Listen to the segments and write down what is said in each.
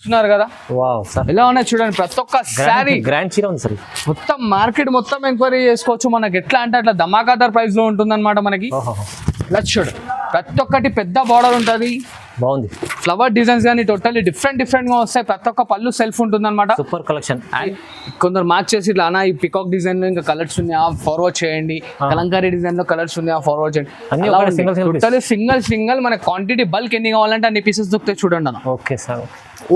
చూస్తున్నారు కదా, wow sir ఎలా ఉన్నాయి చూడండి. ప్రతి ఒక్క శారీ గ్రాండ్ చీర ఉంది సార్. మొత్తం మార్కెట్ మొత్తం ఎంక్వైరీ చేసుకోవచ్చు. మనకి ఎట్లా అంటే అట్లా ధమాకాదార్ ప్రైస్ లో ఉంటుంది అనమాట. మనకి ఇలా చూడు, ప్రతి ఒక్కటి పెద్ద బార్డర్ ఉంటుంది, బాగుంది. ఫ్లవర్ డిజైన్స్ కానీ టోటల్లీ డిఫరెంట్ గా వస్తాయి. ప్రతి ఒక్క పళ్ళు సెల్ఫ్ ఉంటుంది అనమాట. Super collection. అండ్ కొందరు మార్క్ చేసి ఇట్లా అన్న ఈ పికాక్ డిజైన్ లో ఇంకా కలర్స్ ఉన్నాయా ఫార్వర్డ్ చేయండి, కలంకారీ డిజైన్ లో కలర్స్ ఉన్నాయా ఫార్వర్డ్ చేయండి. టోటల్లీ సింగిల్ మన క్వాంటిటీ బల్క్ ఎన్ని కావాలంటే అన్ని పీసెస్ దొరుకుతాయి చూడండి అన్న. Okay sir.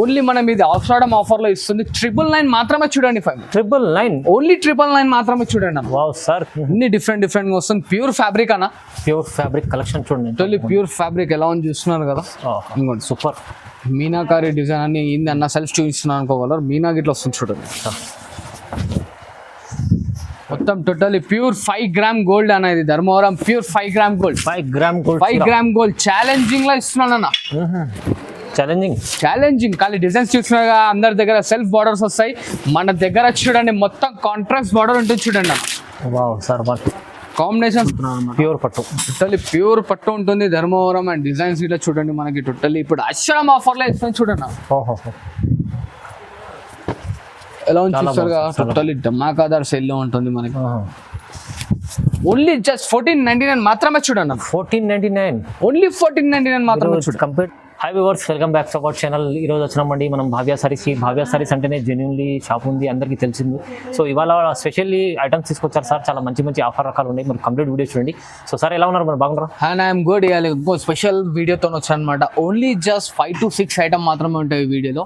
ఓన్లీ మనం ఇది ఆఫ్షాడమ్ ఆఫర్ లో ఇస్తుంది 999 మాత్రమే చూడండి. 999 ఓన్లీ 999 మాత్రమే చూడండి అన్న. వావ్ సార్, అన్ని డిఫరెంట్ గా వస్తుంది. ప్యూర్ ఫ్యాబ్రిక్ అన్న, ప్యూర్ ఫ్యాబ్రిక్ కలెక్షన్ చూడండి. టోటల్లీ ప్యూర్ ఫ్యాబ్రిక్ ఎలా ఉంది చూస్తున్నారు కదా. ఇంకోటి సూపర్ మీనాకారి డిజైన్ అని ఏంది అన్న సెల్ఫ్ చూపిస్తున్నాను అనుకోగలరు. మీనా గిట్లా వస్తుంది చూడండి. మొత్తం టోటల్లీ ప్యూర్ 5 గ్రామ్ గోల్డ్ అన్న. ఇది Dharmavaram pure 5 gram gold. 5 gram gold, 5 gram gold challenging లా ఇస్తున్నాను అన్న. ఛాలెంజింగ్ ఖాళీ డిజైన్స్ చూసినాగా అందరి దగ్గర సెల్ఫ్ బార్డర్స్ వస్తాయి. మన దగ్గర చూడండి మొత్తం కాంట్రాస్ట్ బార్డర్ ఉంటుంది చూడండి అన్న. వావ్ సార్, కాంబినేషన్ ప్యూర్ పట్టు, టోటల్లీ ప్యూర్ పట్టు ఉంటుంది ధర్మవరం. అండ్ డిజైన్స్ ఇట్లా చూడండి మనకి టోటల్లీ ఇప్పుడు అక్షరం ఆఫర్ లో ఇస్తాను చూడండి. ఎలా ఉంది చూస్తారు కదా, టోటల్లీ ధమాకాదార్ సేల్ లో ఉంటుంది మనకి. ఓన్లీ జస్ట్ 1499 మాత్రమే చూడండి. 1499 ఓన్లీ 1499 మాత్రమే చూడండి. Complete. High viewers, welcome back to our channel. ఈరోజు వచ్చినామండి మనం భావ్య సారీస్. భావ్య సారీస్ అంటేనే జెన్యున్లీ షాప్ ఉంది, అందరికీ తెలిసింది. సో ఇవాళ స్పెషల్లీ ఐటమ్స్ తీసుకొచ్చారు సార్. చాలా మంచి ఆఫర్ రకాలు ఉన్నాయి. మరి కంప్లీట్ వీడియో చూడండి. సో సార్ ఎలా ఉన్నారు, మరి బాగున్నారా? And I'm good. ఇంకో స్పెషల్ వీడియోతో వచ్చాను అనమాట. ఓన్లీ జస్ట్ 5 to 6 ఐటమ్ మాత్రమే ఉంటాయి ఈ వీడియోలో.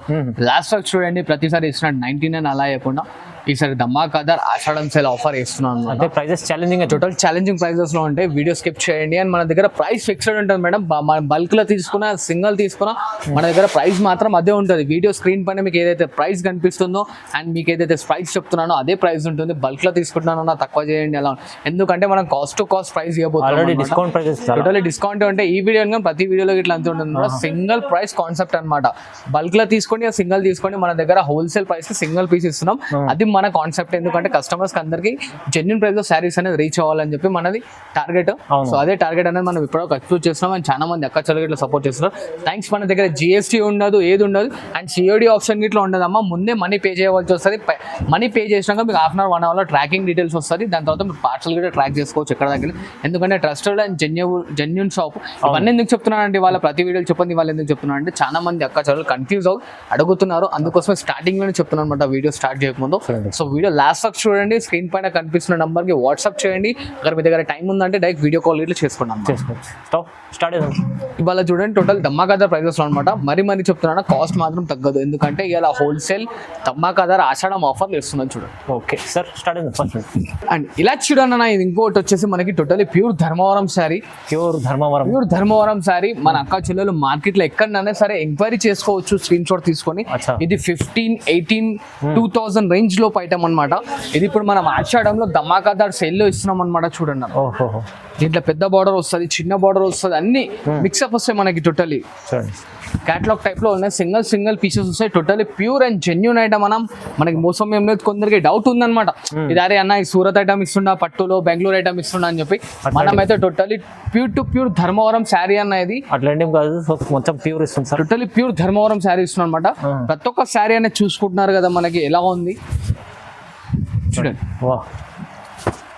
లాస్ట్ వరకు చూడండి. ప్రతిసారి ఇస్తున్నాడు 99 అలా చెప్పకుండా ఈసారి ధమాకాదార్ ఆషాఢం సేల్ ఆఫర్ ఇస్తున్నాను. అంటే prizes challenging, total challenging prizes లో ఉంటాయి. వీడియో స్కిప్ చేయండి. అండ్ మన దగ్గర ప్రైస్ ఫిక్స్డ్ ఉంటుంది మేడం. బల్క్ లో తీసుకున్నా సింగిల్ తీసుకున్నా మన దగ్గర ప్రైస్ మాత్రం అదే ఉంటుంది. వీడియో స్క్రీన్ పైన మీకు ఏదైతే ప్రైస్ కనిపిస్తుందో అండ్ మీకు ఏదైతే ప్రైస్ చెప్తున్నానో అదే ప్రైస్ ఉంటుంది. బల్క్ లో తీసుకుంటున్నానో తక్కువ చేయండి అలా, ఎందుకంటే మనం కాస్ట్ టు కాస్ట్ ప్రైస్ ఇవ్వబోతున్నాం. డిస్కౌంట్ ప్రైజెస్ టోటల్లీ డిస్కౌంట్ అంటే ఈ వీడియో కానీ ప్రతి వీడియోలో ఇట్లా అంత ఉంటుంది. సింగిల్ ప్రైస్ కాన్సెప్ట్ అనమాట. బల్క్ లో తీసుకోండి, సింగిల్ తీసుకోండి. మన దగ్గర హోల్సేల్ ప్రైస్ కి సింగిల్ పీస్ ఇస్తున్నాం. అది మన కాన్సెప్ట్. ఎందుకంటే కస్టమర్స్ కి అందరికి జెన్యూన్ ప్రైస్ లో శారీస్ అనేది రీచ్ అవ్వాలని చెప్పి మనది టార్గెట్. సో అదే టార్గెట్ అనేది మనం ఇప్పుడు ఎక్స్ప్లోర్ చేస్తున్నాం. అండ్ చాలా మంది అక్క చెల్లెలు సపోర్ట్ చేస్తున్నారు. థ్యాంక్స్. మన దగ్గర జిఎస్టీ ఉండదు, ఏది ఉండదు. అండ్ సిఓడి ఆప్షన్ ఇట్లా ఉండదమ్మా. ముందే మనీ పే చేయవలసి వస్తుంది. మనీ పే చేసినాక మీకు హాఫ్ అన్ అవర్ 1 hour లో ట్రాకింగ్ డీటెయిల్స్ వస్తుంది. దాని తర్వాత మీరు పార్సల్ కూడా ట్రాక్ చేసుకోవచ్చు ఎక్కడ దగ్గర. ఎందుకంటే ట్రస్టెడ్ అండ్ జెన్యూన్ షాప్. ఇవన్నీ ఎందుకు చెప్తున్నానంటే వాళ్ళ ప్రతి వీడియోలు చెప్పండి వాళ్ళు ఎందుకు చెప్తున్నాను అంటే చాలా మంది అక్క చెల్లెలు కన్ఫ్యూజ్ అడుగుతున్నారు. అందుకోసమే స్టార్టింగ్ లోనే చెప్తున్నాను అనమాట, వీడియో స్టార్ట్ చేయకముందు. సో వీడియో లాస్ట్ వరకు చూడండి. స్క్రీన్ పైన కనిపిస్తున్న నంబర్ కి వాట్సాప్ చేయండి. అక్కడ మీ దగ్గర టైం ఉందంటే డైరెక్ట్ వీడియో కాల్ ఇట్లా చేసుకున్నాం. ఇవాళ చూడండి టోటల్ ధమాకాదార్ ప్రైజెస్ అనమాట. మరి చెప్తున్నాను, కాస్ట్ మాత్రం తగ్గదు. ఎందుకంటే ఇలా హోల్సేల్ ధమాకాదార్ ఆషాఢం ఆఫర్లు ఇస్తున్నాను చూడండి. Okay sir, start first. And ఇలా చూడండి అన్న, ఇది ఇంకోటి వచ్చేసి మనకి totally pure Dharmavaram sari. Pure Dharmavaram sari. మన అక్క చెల్లెలు మార్కెట్ లో ఎక్కడైనా సరే ఎంక్వైరీ చేసుకోవచ్చు స్క్రీన్ షాట్ తీసుకొని. ఇది 15, 18, 2000 రేంజ్ లో ఐటమ్ అనమాట. ఇది ఇప్పుడు మనం ఆషాఢంలో ధమాకాదార్ సేల్ లో ఇస్తున్నాం అనమాట చూడండి. దీంట్లో పెద్ద బార్డర్ వస్తుంది, చిన్న బార్డర్ వస్తుంది, అన్ని మిక్సప్ వస్తాయి మనకి. టోటల్లీ క్యాటలాగ్ టైప్ లో ఉన్నాయి. సింగిల్ పీసెస్ వస్తాయి. Totally pure and genuine item. మనకి మోసం ఏం లేదు. కొందరికి డౌట్ ఉందన్నమాట, ఇది అరే అన్న ఈ సూరత్ ఐటమ్ ఇస్తున్నా, పట్టులో బెంగళూరు ఐటమ్ ఇస్తున్నా అని చెప్పి. మనం అయితే టోటల్లీ ప్యూర్ ధర్మవరం శారీ అన్న. ఇది మొత్తం ప్యూర్ ఇస్తుంది sir. Totally pure Dharmavaram sari ఇస్తున్నాం అనమాట. ప్రతి ఒక్క శారీ అనేది చూసుకుంటున్నారు కదా మనకి ఎలా ఉంది చూడండి.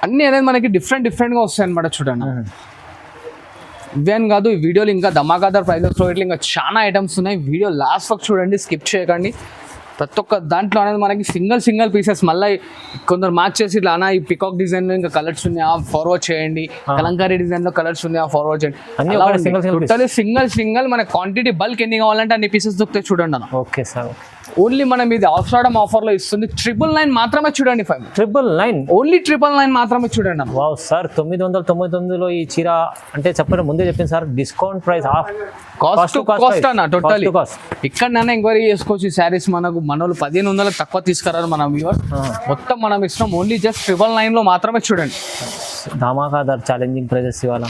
అన్ని అనేది మనకి డిఫరెంట్ గా వస్తాయి అనమాట చూడండి. ఇవేం కాదు, ఈ వీడియోలో ఇంకా ధమాకాదార్ ప్రైజెస్ లో ఇంకా చాలా ఐటమ్స్ ఉన్నాయి. వీడియో లాస్ట్ వరకు చూడండి, స్కిప్ చేయకండి. ప్రతి ఒక్క దాంట్లో అనేది మనకి సింగిల్ పీసెస్. మళ్ళీ కొందరు మార్క్ చేసి ఇట్లా అన్న ఈ పికాక్ డిజైన్ లో ఇంకా కలర్స్ ఉన్నాయా ఫార్వర్డ్ చేయండి, కలంకారీ డిజైన్ లో కలర్స్ ఉన్నాయా ఫార్వర్డ్ చేయండి. టోటల్లీ సింగిల్ మన క్వాంటిటీ బల్క్ ఎన్ని కావాలంటే అన్ని పీసెస్ దొరుకుతాయి చూడండి అన్న. Okay sir. ఓన్లీ మనం ఇది ఆషాఢం ఆఫర్ లో ఇస్తుంది 999 మాత్రమే చూడంండి. 999 ఓన్లీ 999 మాత్రమే చూడండి. వావ్ సార్, 999లో ఈ చీర అంటే చెప్పండి, ముందే చెప్పింది sir. Discount price of cost అన్న. టోటల్లీ ఇక్కడైనా ఎంక్వైరీ చేసుకోవచ్చు. ఈ శారీస్ మనకు మనోళ్ళు 1500 తక్కువ తీసుకురారు మన వ్యూవర్స్. మొత్తం మనం ఇస్తున్నాం ఓన్లీ జస్ట్ 999 లో మాత్రమే చూడండి. ధమాకాదార్ ఛాలెంజింగ్ ప్రైజెస్ ఇవాళ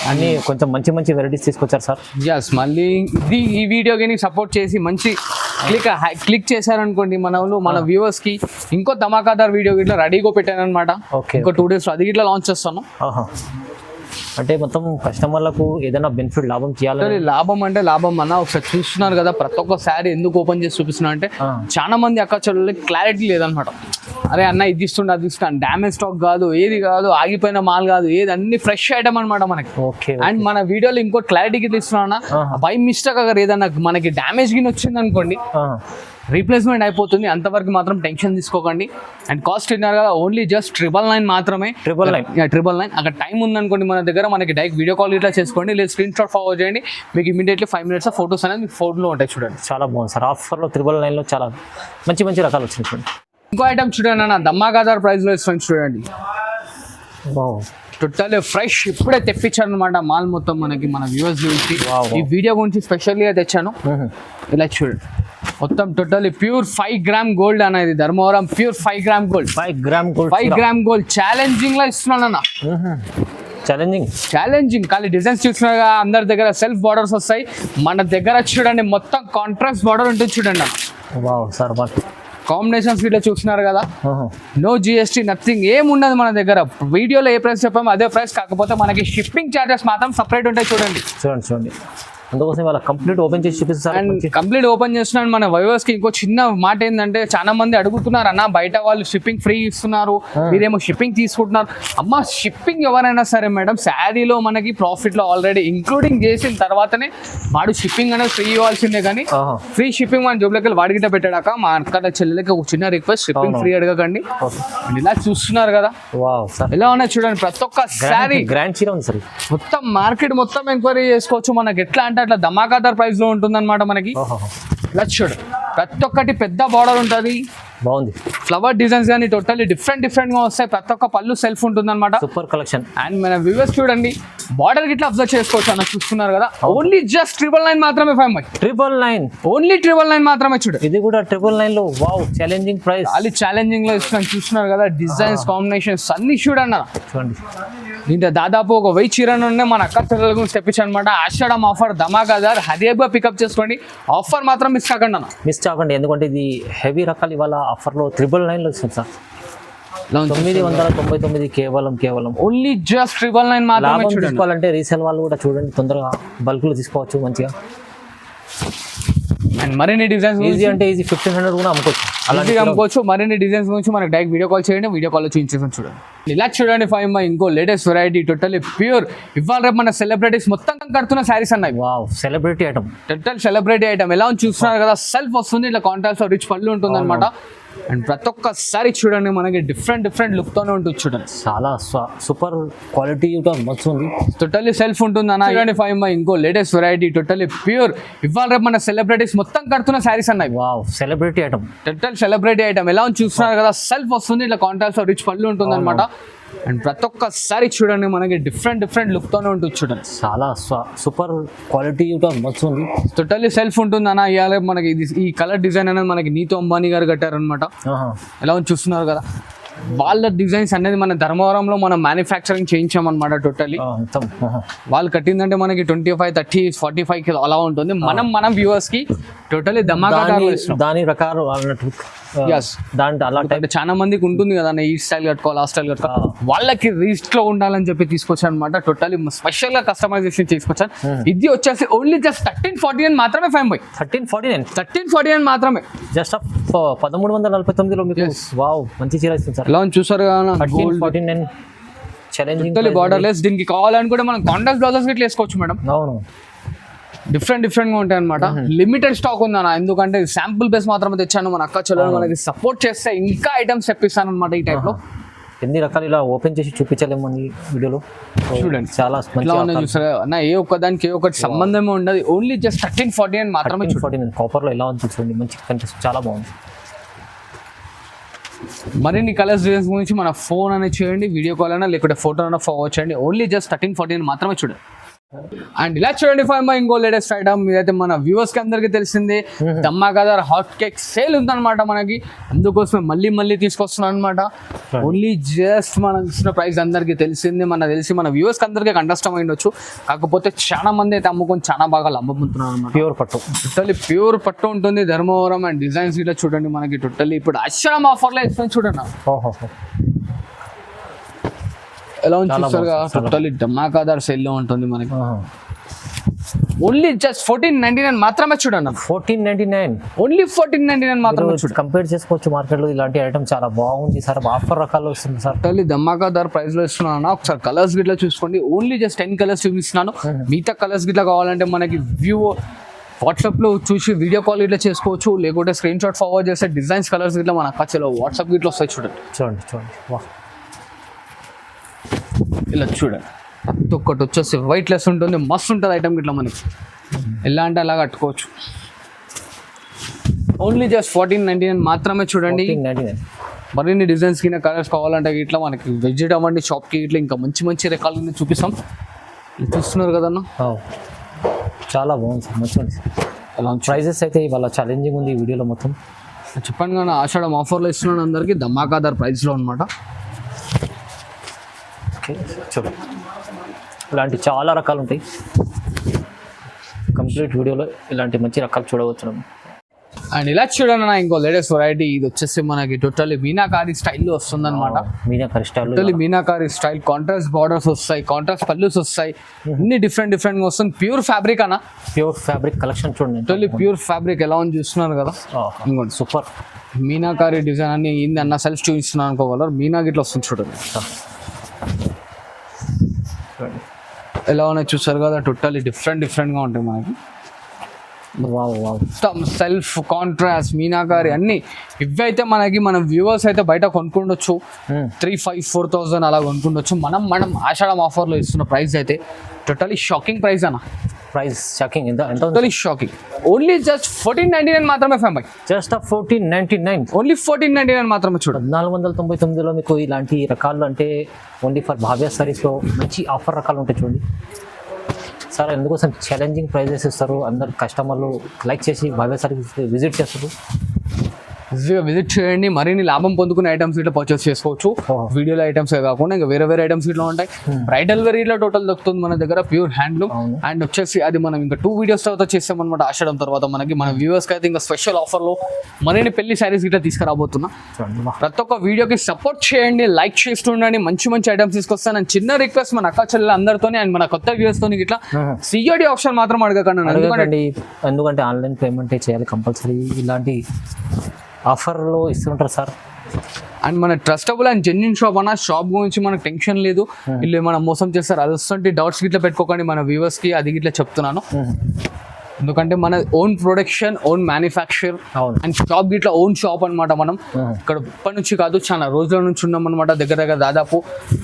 అన్ని కొంచెం మంచి వెరైటీస్ తీసుకొచ్చారు సార్. ఎస్, మళ్ళీ ఇది ఈ వీడియో కానీ సపోర్ట్ చేసి మంచి క్లిక్ చేశారనుకోండి మన వ్యూవర్స్ కి ఇంకో ధమాకాదార్ వీడియో ఇట్లా రెడీగా పెట్టాను అనమాట. ఇంకో 2 days అది ఇట్లా లాంచ్ చేస్తాను. అంటే మొత్తం కస్టమర్లకు ఏదైనా బెనిఫిట్ లాభం చేయాలని లాభం అంటే లాభం అన్న ఒకసారి చూస్తున్నారు కదా, ప్రతి ఒక్క శారీ ఎందుకు ఓపెన్ చేసి చూపిస్తున్నా అంటే చాలా మంది అక్క చెల్లెళ్ళకి క్లారిటీ లేదనమాట. అరే అన్న ఇది ఇస్తుండే అది ఇస్తాను, డ్యామేజ్ స్టాక్ కాదు, ఏది కాదు, ఆగిపోయిన మాల్ కాదు, ఏది అన్ని ఫ్రెష్ ఐటమ్ అనమాట మనకి. ఓకే. అండ్ మన వీడియోలో ఇంకో క్లారిటీకి తీస్తున్నా, బై మిస్టేక్ అగర్ ఏదన్నా మనకి డ్యామేజ్ గిన్ వచ్చింది అనుకోండి, రీప్లేస్మెంట్ అయిపోతుంది, అంతవరకు మాత్రం టెన్షన్ తీసుకోకండి. అండ్ కాస్ట్ విన్నారు కదా, ఓన్లీ జస్ట్ 999 మాత్రమే. 999 అక్కడ టైం ఉందనుకోండి మన దగ్గర, మనకి డైరెక్ట్ వీడియో కాల్ ఇట్లా చేసుకోండి, లేదా స్క్రీన్ షాట్ ఫార్వర్డ్ చేయండి, మీకు ఇమీడియట్లీ 5 minutes ఫోటోస్ అనేది మీకు ఫోన్లో ఉంటాయి. చూడండి చాలా బాగుంది సార్, ఆఫర్లో 999లో చాలా మంచి మంచి రకాలు వచ్చినాయి. చూడండి ఇంకో ఐటమ్ చూడండి అన్న, ధమాకాదార్ ప్రైస్లో ఇస్తాను చూడండి. టోటల్ ఫ్రెష్ ఇప్పుడే తెప్పించాను అనమాట మాల్ మొత్తం మనకి, మన వ్యూవర్స్ గురించి ఈ వీడియో గురించి స్పెషల్గా తెచ్చాను. ఇలా చూడండి మొత్తం టోటల్ ప్యూర్ 5 grams గోల్డ్ అనేది, Dharmavaram pure 5 grams gold. 5 grams gold challenging లో ఇస్తున్నాను అన్న. ఛాలెంజింగ్ ఖాళీ డిజైన్స్ చూసినాగా, అందరి దగ్గర సెల్ఫ్ బార్డర్స్ వస్తాయి, మన దగ్గర చూడండి మొత్తం కాంట్రాస్ట్ బార్డర్ ఉంటుంది చూడండి అన్న. కాంబినేషన్స్ ఇట్లా చూస్తున్నారు కదా, నో GST నథింగ్, ఏముండదు మన దగ్గర. వీడియోలో ఏ ప్రైస్ చెప్పామో అదే ప్రైస్, కాకపోతే మనకి షిప్పింగ్ ఛార్జెస్ మాత్రం సపరేట్ ఉంటాయి. చూడండి అందుకోసం వాళ్ళ కంప్లీట్ ఓపెన్ చేసి చూపిస్తారు. అండ్ కంప్లీట్ ఓపెన్ చేస్తున్నాను మన వ్యూవర్స్ కి. ఇంకో చిన్న మాట ఏంటంటే, చాలా మంది అడుగుతున్నారు అన్న, బయట వాళ్ళు షిప్పింగ్ ఫ్రీ ఇస్తున్నారు, మీరేమో షిప్పింగ్ తీసుకుంటున్నారు. అమ్మ షిప్పింగ్ ఎవరైనా సరే మేడం, శారీలో మనకి ప్రాఫిట్ లో ఆల్రెడీ ఇంక్లూడింగ్ చేసిన తర్వాతనే వాడు షిప్పింగ్ అనేది ఫ్రీ ఇవ్వాల్సిందే. కానీ ఫ్రీ షిప్పింగ్ మన జోబులకి వాడిగిట పెట్టాక, మా అక్కడ చెల్లెలకి ఒక చిన్న రిక్వెస్ట్, షిప్పింగ్ ఫ్రీ అడగకండి. ఇలా చూస్తున్నారు కదా ఎలా ఉన్నాయి చూడండి, ప్రతి ఒక్క శారీ గ్రాండ్ చీర ఉంది సార్. మొత్తం మార్కెట్ మొత్తం ఎంక్వైరీ చేసుకోవచ్చు. మనకి ఎట్లా అంటే అట్లా ధమాకాదార్ ప్రైస్ లో ఉంటుంది అనమాట మనకి. చూడు ప్రతి ఒక్కటి పెద్ద బార్డర్ ఉంటుంది, బాగుంది. ఫ్లవర్ డిజైన్స్ కానీ టోటల్లీ డిఫరెంట్ గా వస్తాయి. ప్రతి ఒక్క పళ్ళు సెల్ఫ్ ఉంటుంది అనమాట, సూపర్ కలెక్షన్. అండ్ మన వ్యూవర్స్ చూడండి, బార్డర్ గిట్లా అబ్జర్వ్ చేసుకోవచ్చు అన్న, చూస్తున్నారు కదా. ఓన్లీ జస్ట్ 999 మాత్రమే. 999 ఓన్లీ 999 మాత్రమే. చూడు ఇది కూడా 999 లో. Wow, challenging price. అది ఛాలెంజింగ్ లో ఇస్తున్నాను, చూస్తున్నారు కదా. డిజైన్స్ కాంబినేషన్స్ అన్ని చూడన్న, చూడండి. దీంట్లో దాదాపు ఒక 1000 చీరలు ఉన్నాయి. మన అక్క పిల్లల గురించి తెప్పించాను అనమాట. ఆషాఢం ఆఫర్ ధమాకాదార్, హరియాగా పికప్ చేసుకోండి. ఆఫర్ మాత్రం మిస్ కాకండి అన్న, మిస్ కాకండి. ఎందుకంటే ఇది హెవీ రకాలు ఇవాళ ఆఫర్లో 999 లో ఇస్తుంది సార్. 999 కేవలం ఓన్లీ జస్ట్ 999 మాత్రమే. తీసుకోవాలంటే రీసేల్ వాళ్ళు కూడా చూడండి, తొందరగా బల్క్ లో తీసుకోవచ్చు మంచిగా. అండ్ మరిన్ని డిజైన్స్ ఈజీ అంటే ఈజీ 1500 కూడా అమ్ముకోవచ్చు, అలాంటివి అమ్ముకోవచ్చు. మరిన్ని డిజైన్స్ గురించి మనకి డైరెక్ట్ వీడియో కాల్ చేయండి, వీడియో కాల్ చూపించేసాను చూడండి. ఇలా చూడండి 5 ఇంకో లేటెస్ట్ వెరైటీ, టోటల్లీ ప్యూర్. ఇవాళ రేపు మన సెలబ్రిటీస్ మొత్తం కడుతున్న శారీస్ అన్నాయి. Wow, celebrity item, total celebrity item. ఎలా చూస్తున్నారు కదా, సెల్ఫ్ వస్తుంది, ఇట్లా కాంట్రాస్ట్ రిచ్ పళ్ళు ఉంటుంది అనమాట. అండ్ ప్రతి ఒక్కసారి చూడండి మనకి డిఫరెంట్ లుక్ తోనే ఉంటుంది. చూడండి చాలా సూపర్ క్వాలిటీ మంచి ఉంది, టోటల్లీ సెల్ఫ్ ఉంటుంది అన్న. చూడండి 5 ఇంకో లేటెస్ట్ వెరైటీ, టోటల్లీ ప్యూర్. ఇవాళ రేపు మన సెలబ్రిటీస్ మొత్తం కడుతున్న శారీస్ అన్నాయి. Wow, celebrity item, total celebrity item. ఎలా చూస్తున్నారు కదా, సెల్ఫ్ వస్తుంది, ఇట్లా కాంట్రాస్ట్ రిచ్ పళ్ళు ఉంటుంది అనమాట. అండ్ ప్రతి ఒక్కసారి చూడండి మనకి డిఫరెంట్ లుక్ తోనే ఉంటుంది. చూడండి చాలా సూపర్ క్వాలిటీ మంచి ఉంది, టోటల్లీ సెల్ఫ్ ఉంటుంది అన్న. ఇవాళ మనకి ఈ కలర్ డిజైన్ అనేది మనకి నీతో అంబానీ గారు కట్టారనమాట. ఎలా చూస్తున్నారు కదా, వాళ్ళ డిజైన్స్ అనేది మన ధర్మవరంలో మనం మ్యానుఫ్యాక్చరింగ్ చేయించామన్నమాట. టోటల్లీ వాళ్ళు కట్టిందంటే మనకి 25, 30, 45 అలా ఉంటుంది. మన వ్యూవర్స్ కి టోటల్లీ ధమాకాదార్ దాని ప్రకారం దాంట్లో చాలా మందికి ఉంటుంది కదా, ఈ స్టైల్ కట్టుకోవాలి, ఆ స్టైల్ కట్టుకోవాలి, వాళ్ళకి రీస్ట్ లో ఉండాలని చెప్పి తీసుకొచ్చాను అనమాట. టోటల్లీ స్పెషల్ గా కస్టమైజేషన్ తీసుకొచ్చాను. ఇది వచ్చేసి ఓన్లీ జస్ట్ 1349 మాత్రమే. 1349 మాత్రమే, జస్ట్ 1349 లో మీకు. వావ్, మంచి చీర ఇస్తుంది సార్. ఎలా చూసారు కదా, 1349 ఛాలెంజింగ్ బార్డర్ లెస్. దీనికి కావాలనుకుంటే మనం కాంట్రాస్ట్ బ్లౌజెస్ గిట్లా వేసుకోవచ్చు మేడం. అవును, డిఫరెంట్ గా ఉంటాయి అనమాట. లిమిటెడ్ స్టాక్ ఉందన్న, ఎందుకంటే శాంపుల్ బేస్ మాత్రమే తెచ్చాను. మన అక్క చెల్లెలు మనకి సపోర్ట్ చేస్తే ఇంకా ఐటమ్స్ తెప్పిస్తాను అనమాట ఈ టైప్ లో. ఎన్ని రకాలు ఇలా ఓపెన్ చేసి చూపించలేము ఈ వీడియోలో. చూడండి చాలా చూసారు అన్న, ఏ ఒక్కదానికి ఏ ఒక్కటి సంబంధమే ఉండదు. ఓన్లీ జస్ట్ 1349 మాత్రమే. 1349 కాపర్ లో ఎలా ఉంది చూడండి, మంచి కనిపిస్తుంది, చాలా బాగుంది. మరిన్ని కలర్స్ డిజైన్స్ గురించి మన ఫోన్ అనేది చేయండి, వీడియో కాల్ అయినా లేకుంటే ఫోటో అయినా ఫార్వర్డ్ చేయండి. ఓన్లీ జస్ట్ 1349 మాత్రమే. చూడండి. అండ్ ఇలా చూడండి 5 ఇంకో లేటెస్ట్ ఐటమ్. ఇదైతే మన వ్యూవర్స్ కి అందరికి తెలిసిందే, ధమాకాదార్ హాట్ కేక్ సేల్ ఉందన్నమాట మనకి. అందుకోసమే మళ్ళీ తీసుకొస్తున్నాను అనమాట. ఓన్లీ జస్ట్ మనకి ఇచ్చిన ప్రైస్ అందరికి తెలిసింది, మన వ్యూవర్స్ కి అందరికీ కంటస్టం అయ్యొచ్చు. కాకపోతే చాలా మంది అయితే అమ్ముకొని చాలా బాగా అమ్ముకుంటున్నారు అనమాట. ప్యూర్ పట్టు, టోటల్లీ ప్యూర్ పట్టు ఉంటుంది ధర్మవరం. అండ్ డిజైన్స్ ఇట్లా చూడండి మనకి టోటల్లీ ఇప్పుడు ఆషాఢం ఆఫర్ లో ఇస్తుంది చూడండి. ఎలా ఉంది చూస్తారు కదా, టోటల్లీ ధమాకాదార్ సేల్ లో ఉంటుంది మనకి. ఓన్లీ జస్ట్ 1499 మాత్రమే చూడండి. 1499 ఓన్లీ 1499 మాత్రమే చూడండి. కంపేర్ చేసుకోవచ్చు మార్కెట్ లో. ఇలాంటి ఐటమ్ చాలా బాగుంది సార్. ఆఫర్ రకాలు వస్తుంది సార్. టోటల్లీ ధమాకాదార్ ప్రైస్ లో ఇస్తున్నాను. ఒకసారి కలర్స్ గిట్లా చూసుకోండి. ఓన్లీ జస్ట్ 10 కలర్స్ చూపిస్తున్నాను. మిగతా కలర్స్ గిట్లా కావాలంటే మనకి వ్యూ వాట్సాప్ లో చూసి వీడియో కాల్ ఇట్లా చేసుకోవచ్చు, లేకుంటే స్క్రీన్ షాట్ ఫార్వర్డ్ చేస్తే డిజైన్స్ కలర్స్ ఇట్లా మన అక్కచలో వాట్సాప్ గిట్లా వస్తాయి. చూడండి ఇలా చూడండి. ప్రతి ఒక్కటి వచ్చేసి వైట్ లెస్ ఉంటుంది, మస్తు ఉంటుంది ఐటమ్ ఇట్లా మనకి. ఎలా అంటే అలా కట్టుకోవచ్చు. ఓన్లీ జస్ట్ 1499 మాత్రమే చూడండి. 1499 మరిన్ని డిజైన్స్ కింద కలర్స్ కావాలంటే ఇట్లా మనకి విజిట్ అవ్వండి షాప్కి. ఇట్లా ఇంకా మంచి మంచి రకాలు చూపిస్తాం. చూస్తున్నారు కదన్నా, చాలా బాగుంది సార్. మంచి అలా ప్రైజెస్ అయితే ఇవాళ ఛాలెంజింగ్ ఉంది ఈ వీడియోలో మొత్తం. చెప్పాను కానీ ఆషాఢం ఆఫర్లో ఇస్తున్నాను అందరికీ, ధమాకాదార్ ప్రైస్లో అనమాట. ఓకే చూడండి, ఇలాంటి చాలా రకాలు ఉంటాయి. కంప్లీట్ వీడియోలో ఇలాంటి మంచి రకాలు చూడవచ్చు. అండ్ ఇలా చూడండి నా ఇంకో లేటెస్ట్ వెరైటీ. ఇది వచ్చేసి మనకి టోటల్లీ మీనాకారి స్టైల్లో వస్తుంది అనమాట. Meenakari style, totally meenakari style. Contrast borders వస్తాయి, కాంట్రాస్ట్ పల్లూస్ వస్తాయి, అన్ని డిఫరెంట్ గా వస్తుంది. ప్యూర్ ఫ్యాబ్రిక్ అన్న, ప్యూర్ ఫ్యాబ్రిక్ కలెక్షన్ చూడండి. టోటల్లీ ప్యూర్ ఫ్యాబ్రిక్ ఎలా ఉంది చూస్తున్నారు కదా. ఇంకోటి సూపర్ మీనాకారి డిజైన్ అని ఏంది అన్న సెల్ఫ్ చూపిస్తున్నాను అనుకోగలరు. మీనా గిట్లా వస్తుంది చూడండి. ఎలా ఉన్నాయి చూస్తారు కదా, టోటల్లీ డిఫరెంట్ గా ఉంటాయి మనకి. మొత్తం సెల్ఫ్ కాంట్రాస్ట్ మీనాకారి అన్ని ఇవైతే మనకి మన వ్యూవర్స్ అయితే బయట కొనుక్కుండొచ్చు. 3,500-4,000 అలా కొనుక్కుండొచ్చు. మనం ఆషాఢం ఆఫర్లో ఇస్తున్న ప్రైస్ అయితే టోటలీ షాకింగ్ ప్రైస్ అన్న. ప్రైస్ షాకింగ్ ఎంత? Totally shocking. ఓన్లీ జస్ట్ 1499 మాత్రమే ఫేమై. జస్ట్ 1499 ఓన్లీ 1499 మాత్రమే చూడండి. 499లో మీకు ఇలాంటి రకాలు అంటే ఓన్లీ ఫర్ భావ్య సారీస్లో మంచి ఆఫర్ రకాలు ఉంటాయి చూడండి సార్. ఎందుకోసం ఛాలెంజింగ్ ప్రైజెస్ ఇస్తారు, అందరు కస్టమర్లు లైక్ చేసి భావ్య సారీస్ విజిట్ చేస్తారు. ఈజీగా విజిట్ చేయండి. మరిన్ని లాభం పొందుకునే ఐటమ్స్ ఇట్లా పర్చేస్ చేసుకోవచ్చు. వీడియోలో ఐటమ్స్ కాకుండా ఇంకా వేరే ఐటమ్స్ ఇట్లా ఉంటాయి. బ్రైడల్ వేర్ ఇట్లా టోటల్ దొరుకుతుంది మన దగ్గర, ప్యూర్ హ్యాండ్లూమ్. అండ్ వచ్చేసి అది మనం ఇంకా 2 వీడియోస్ తర్వాత చేస్తామన్నమాట. ఆషాఢం తర్వాత మనకి మన వ్యూవర్స్కి అయితే ఇంకా స్పెషల్ ఆఫర్లో మరిన్ని పెళ్లి శారీస్ ఇట్లా తీసుకురాబోతున్నా. ప్రతి ఒక్క వీడియోకి సపోర్ట్ చేయండి, లైక్ చేస్తుండండి. మంచి ఐటమ్స్ తీసుకొస్తాను. అండ్ చిన్న రిక్వెస్ట్ మన అక్క చెల్లెలు అందరితోని అండ్ మన కొత్త వ్యూవర్స్ తోని ఇట్లా సిఓడి ఆప్షన్ మాత్రం అడగకండి. ఎందుకంటే ఆన్లైన్ పేమెంటే చేయాలి కంపల్సరీ. ఇలాంటి ఆఫర్లో ఇస్తుంటారు సార్. అండ్ మన ట్రస్టబుల్ అండ్ జెన్యున్ షాప్ అన్న. షాప్ గురించి మనకు టెన్షన్ లేదు. వీళ్ళు ఏమైనా మోసం చేస్తారు అది వస్తుంటే డౌట్స్ గిట్లా పెట్టుకోకండి మన వ్యూవర్స్కి. అది గిట్లా చెప్తున్నాను. ఎందుకంటే మన own production, own manufacture and shop గిట్లా ఓన్ షాప్ అనమాట. మనం ఇక్కడ ఇప్పటి నుంచి కాదు, చాలా రోజుల నుంచి ఉన్నాం అనమాట. దగ్గర దాదాపు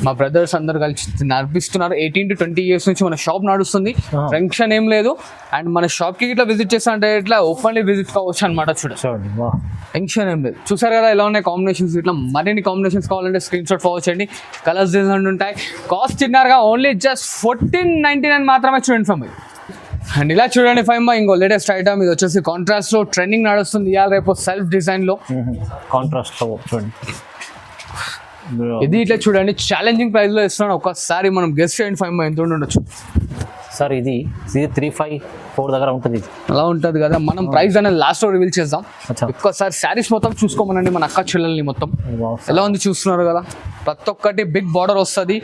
మా బ్రదర్స్ అందరు కలిసి నడిపిస్తున్నారు. 18 to 20 years నుంచి మన షాప్ నడుస్తుంది. టెన్షన్ ఏం లేదు. అండ్ మన షాప్కి ఇట్లా విజిట్ చేస్తా అంటే ఇట్లా ఓపెన్లీ విజిట్ కావచ్చు అనమాట. చూడండి, టెన్షన్ ఏం లేదు. చూసారు కదా ఎలా ఉన్నాయి కాంబినేషన్స్. ఇట్లా మరిన్ని కాంబినేషన్స్ కావాలంటే స్క్రీన్ షాట్ ఫార్వర్డ్ చేయండి. కలర్స్ డిజైన్ ఉంటాయి. కాస్ట్ చిన్నారుగా ఓన్లీ జస్ట్ 1499 మాత్రమే చూడండి ఫైవ్. అండ్ ఇలా చూడండి ఫైవ్ ఇంకో లేటెస్ట్ ఐటమ్. ఇది వచ్చేసి కాంట్రాస్ట్ లో ట్రెండింగ్ నడుస్తుంది ఇవాళ రేపు సెల్ఫ్ డిజైన్ లో. కాంట్రాస్ట్ లో చూడండి, ఇది ఇట్లా చూడండి ఛాలెంజింగ్ ప్రైస్ లో ఇస్తున్నాను. ఒకసారి మనం గెస్ట్ చేయండి ఫైవ్ ఎంత ఉండొచ్చు సార్. ఇది 354 దగ్గర ఉంటుంది. అలా ఉంటుంది కదా. మనం ప్రైస్ అనేది లాస్ట్ లో రివీల్ చేద్దాం. ఒక్కసారి శారీస్ మొత్తం చూసుకోమనండి మన అక్క చెల్లెల్ని మొత్తం. ఎలా ఉంది చూస్తున్నారు కదా. ప్రతి ఒక్కటి బిగ్ బార్డర్ వస్తుంది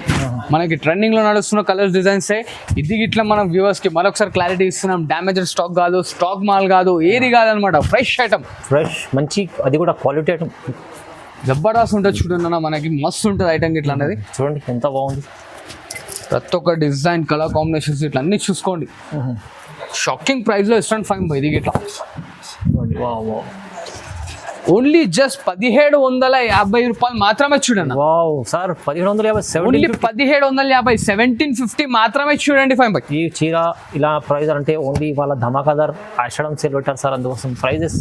మనకి. ట్రెండింగ్ లో నడుస్తున్న కలర్స్ డిజైన్సే. ఇది ఇట్లా మనం వ్యూవర్స్ కి మరొకసారి క్లారిటీ ఇస్తున్నాం. డ్యామేజ్డ్ స్టాక్ కాదు, స్టాక్ మాల్ కాదు, ఏది కాదనమాట. ఫ్రెష్ ఐటమ్, ఫ్రెష్ మంచి, అది కూడా క్వాలిటీ ఐటమ్. జబర్దస్త్ ఉంటుంది చూడండి అన్న. మనకి మస్తు ఉంటుంది ఐటమ్ ఇట్లా అనేది. చూడండి ఎంత బాగుంది. ప్రతి ఒక్క డిజైన్, కలర్ కాంబినేషన్స్ ఇట్లా అన్ని చూసుకోండి. షాకింగ్ ప్రైస్ లో ఇస్తాను ఫైవ్ ఇది ఇట్లా. ఓన్లీ జస్ట్ 1750 రూపాయలు మాత్రమే చూడండి. సార్ 1750, ఓన్లీ 1750, 1750 మాత్రమే చూడండి ఫైవ్. ఈ చీర ఇలా ప్రైస్ అంటే ఓన్లీ వాళ్ళ ధమాకాదార్ ఆషాఢం సేల్ పెట్టారు సార్. అందుకోసం ప్రైజెస్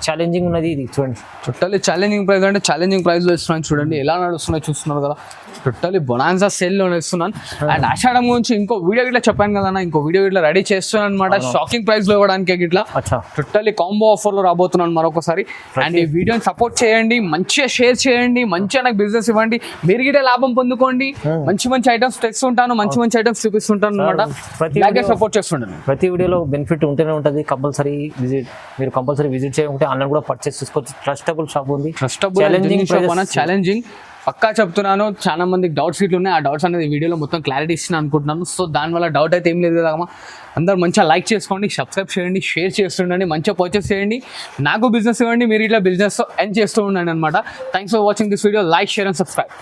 ఛాలెంజింగ్ ఉన్నది. ఇది చూడండి టోటల్లీ ఛాలెంజింగ్ ప్రైస్ అంటే ఛాలెంజింగ్ ప్రైస్లో ఇస్తున్నాను. చూడండి ఎలా నడుస్తున్నాయి చూస్తున్నారు కదా. టోటల్లీ బొనాన్సా సేల్లో ఇస్తున్నాను. అండ్ ఆషాఢం గురించి ఇంకో వీడియో ఇట్లా చెప్పాను కదా, ఇంకో వీడియో ఇట్లా రెడీ చేస్తున్నాను అనమాట. షాకింగ్ ప్రైస్ లో ఇవ్వడానికి ఇట్లా టోటల్లీ కాంబో ఆఫర్ లో రాబోతున్నాను మరొకసారి. అండ్ ఈ వీడియోని సపోర్ట్ చేయండి, మంచిగా షేర్ చేయండి, మంచిగా నాకు బిజినెస్ ఇవ్వండి. మీరు గిట్టే లాభం పొందుకోండి. మంచి ఐటమ్స్ తెస్తుంటాను, మంచి ఐటమ్స్ చూపిస్తుంటాను అనమాట. సపోర్ట్ చేస్తుంటాను. ప్రతి వీడియోలో బెనిఫిట్ ఉంటూనే ఉంటుంది. కంపల్సరీ మీరు కంపల్సరీ విజిట్ చేయాలంటే ఆన్లైన్ కూడా పర్చేస్ చేసుకోవచ్చు. ట్రస్టబుల్ షాప్ ఉంది. ట్రస్టబుల్ ఛాలెంజింగ్ పక్కా చెప్తున్నాను, చాలా మందికి డౌట్స్ ఇట్లు ఉన్నాయి. ఆ డౌట్స్ అనేది వీడియోలో మొత్తం క్లారిటీ ఇచ్చిన అనుకుంటున్నాను. సో దానివల్ల డౌట్ అయితే ఏం లేదు కదా అమ్మా. అందరూ మంచిగా లైక్ చేసుకోండి, సబ్స్క్రైబ్ చేయండి, షేర్ చేస్తుండండి, మంచిగా పర్చేస్ చేయండి. నాకు బిజినెస్ ఇవ్వండి, మీరు ఇట్లా బిజినెస్ ఎండ్ చేస్తూ ఉండండి అనమాట. Thanks for watching this video. Like, share and subscribe.